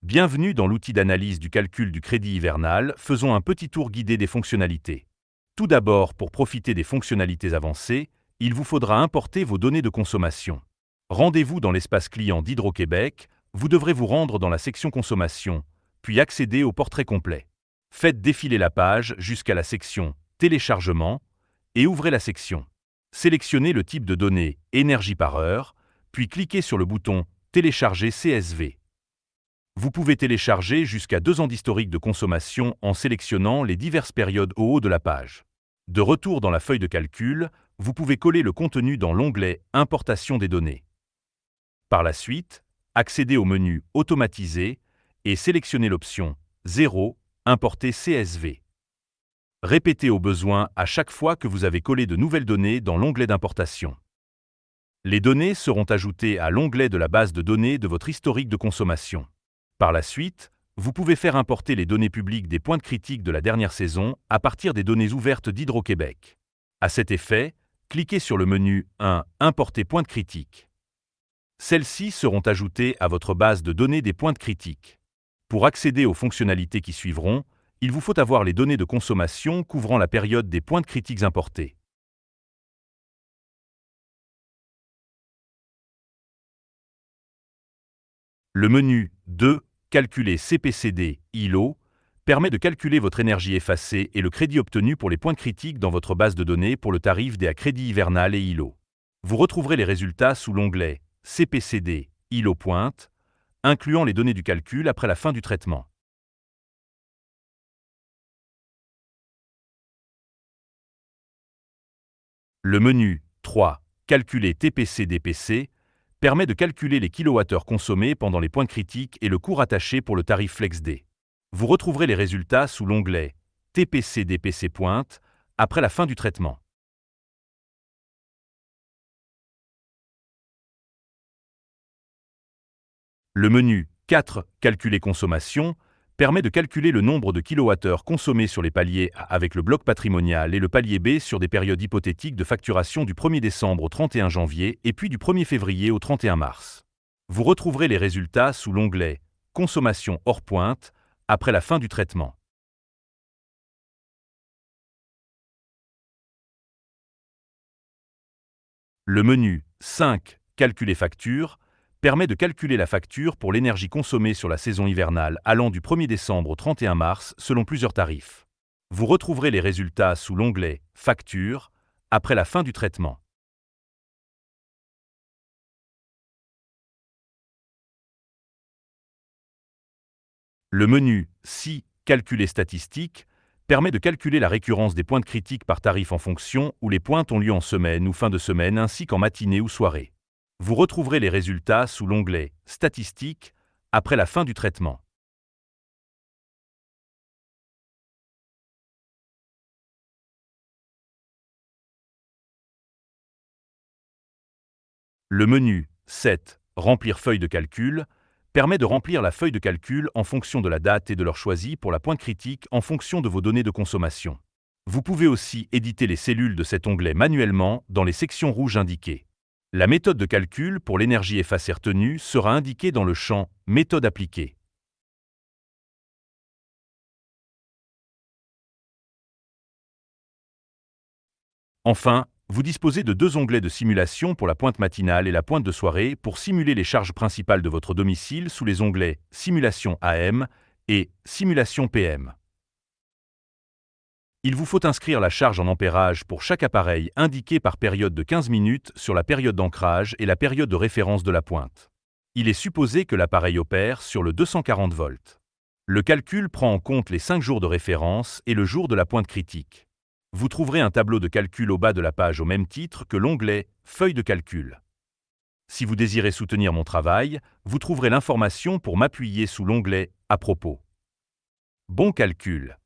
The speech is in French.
Bienvenue dans l'outil d'analyse du calcul du crédit hivernal. Faisons un petit tour guidé des fonctionnalités. Tout d'abord, pour profiter des fonctionnalités avancées, il vous faudra importer vos données de consommation. Rendez-vous dans l'espace client d'Hydro-Québec, vous devrez vous rendre dans la section consommation, puis accéder au portrait complet. Faites défiler la page jusqu'à la section téléchargement et ouvrez la section. Sélectionnez le type de données énergie par heure, puis cliquez sur le bouton télécharger CSV. Vous pouvez télécharger jusqu'à 2 ans d'historique de consommation en sélectionnant les diverses périodes au haut de la page. De retour dans la feuille de calcul, vous pouvez coller le contenu dans l'onglet Importation des données. Par la suite, accédez au menu Automatiser et sélectionnez l'option 0 Importer CSV. Répétez au besoin à chaque fois que vous avez collé de nouvelles données dans l'onglet d'importation. Les données seront ajoutées à l'onglet de la base de données de votre historique de consommation. Par la suite, vous pouvez faire importer les données publiques des pointes critiques de la dernière saison à partir des données ouvertes d'Hydro-Québec. À cet effet, cliquez sur le menu 1 Importer pointes critiques. Celles-ci seront ajoutées à votre base de données des pointes critiques. Pour accéder aux fonctionnalités qui suivront, il vous faut avoir les données de consommation couvrant la période des pointes critiques importées. Le menu 2 Calculer CPCD ILO permet de calculer votre énergie effacée et le crédit obtenu pour les points critiques dans votre base de données pour le tarif des crédits hivernal et ILO. Vous retrouverez les résultats sous l'onglet CPCD ILO pointe, incluant les données du calcul après la fin du traitement. Le menu 3 Calculer TPC-DPC permet de calculer les kilowattheures consommés pendant les points critiques et le coût rattaché pour le tarif FlexD. Vous retrouverez les résultats sous l'onglet TPC-DPC pointe après la fin du traitement. Le menu 4 Calculer consommation permet de calculer le nombre de kilowattheures consommés sur les paliers A avec le bloc patrimonial et le palier B sur des périodes hypothétiques de facturation du 1er décembre au 31 janvier et puis du 1er février au 31 mars. Vous retrouverez les résultats sous l'onglet Consommation hors pointe après la fin du traitement. Le menu 5 Calculer facture permet de calculer la facture pour l'énergie consommée sur la saison hivernale allant du 1er décembre au 31 mars selon plusieurs tarifs. Vous retrouverez les résultats sous l'onglet Facture après la fin du traitement. Le menu 6 Calculer statistique permet de calculer la récurrence des pointes critiques par tarif en fonction où les pointes ont lieu en semaine ou fin de semaine ainsi qu'en matinée ou soirée. Vous retrouverez les résultats sous l'onglet Statistiques après la fin du traitement. Le menu 7 Remplir feuille de calcul permet de remplir la feuille de calcul en fonction de la date et de l'heure choisie pour la pointe critique en fonction de vos données de consommation. Vous pouvez aussi éditer les cellules de cet onglet manuellement dans les sections rouges indiquées. La méthode de calcul pour l'énergie effacée retenue sera indiquée dans le champ Méthode appliquée. Enfin, vous disposez de 2 onglets de simulation pour la pointe matinale et la pointe de soirée pour simuler les charges principales de votre domicile sous les onglets Simulation AM et Simulation PM. Il vous faut inscrire la charge en ampérage pour chaque appareil indiqué par période de 15 minutes sur la période d'ancrage et la période de référence de la pointe. Il est supposé que l'appareil opère sur le 240 volts. Le calcul prend en compte les 5 jours de référence et le jour de la pointe critique. Vous trouverez un tableau de calcul au bas de la page au même titre que l'onglet Feuille de calcul. Si vous désirez soutenir mon travail, vous trouverez l'information pour m'appuyer sous l'onglet À propos. Bon calcul!